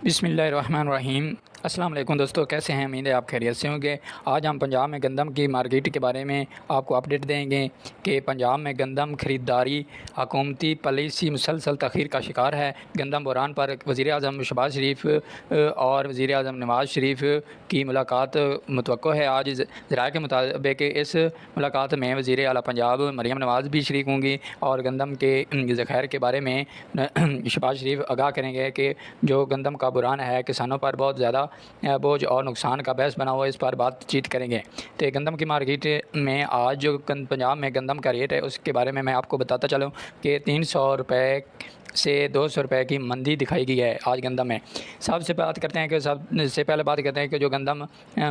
بسم اللہ الرحمن الرحیم۔ السلام علیکم دوستو، کیسے ہیں؟ امید ہے آپ خیریت سے ہوں گے۔ آج ہم پنجاب میں گندم کی مارکیٹ کے بارے میں آپ کو اپڈیٹ دیں گے کہ پنجاب میں گندم خریداری حکومتی پالیسی مسلسل تاخیر کا شکار ہے۔ گندم بحران پر وزیر اعظم شہباز شریف اور وزیر اعظم نواز شریف کی ملاقات متوقع ہے۔ آج ذرائع کے مطابق اس ملاقات میں وزیر اعلیٰ پنجاب مریم نواز بھی شریک ہوں گی اور گندم کے ذخائر کے بارے میں شہباز شریف آگاہ کریں گے کہ جو گندم کا بحران ہے کسانوں پر بہت زیادہ بوجھ اور نقصان کا باعث بنا ہوا ہے، اس پر بات چیت کریں گے۔ تو گندم کی مارکیٹ میں آج جو پنجاب میں گندم کا ریٹ ہے اس کے بارے میں آپ کو بتاتا چلوں کہ 300 روپے سے 200 روپے کی مندی دکھائی گئی ہے آج گندم میں۔ سب سے پہلے بات کرتے ہیں کہ جو گندم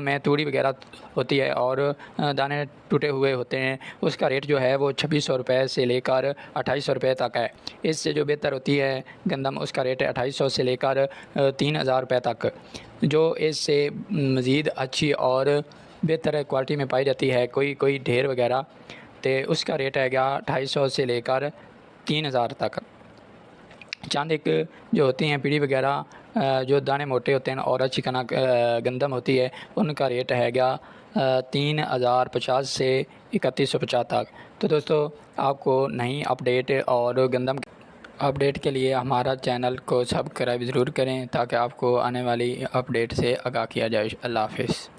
میں توڑی وغیرہ ہوتی ہے اور دانے ٹوٹے ہوئے ہوتے ہیں، اس کا ریٹ جو ہے وہ 2600 روپے سے لے کر 2800 روپے تک ہے۔ اس سے جو بہتر ہوتی ہے گندم، اس کا ریٹ 2800 سے لے کر 3000 روپے تک۔ جو اس سے مزید اچھی اور بہتر کوالٹی میں پائی جاتی ہے کوئی ڈھیر وغیرہ، تو اس کا ریٹ ہے گا 2800 سے لے کر 3000 تک۔ چاند ایک جو ہوتی ہیں پیڑھی وغیرہ جو دانے موٹے ہوتے ہیں اور اچھی کنک گندم ہوتی ہے، ان کا ریٹ ہے گا 3050 سے 3150 تک۔ تو دوستو، آپ کو نئی اپڈیٹ اور گندم اپڈیٹ کے لیے ہمارا چینل کو سبسکرائب ضرور کریں تاکہ آپ کو آنے والی اپڈیٹ سے آگاہ کیا جائے۔ اللہ حافظ۔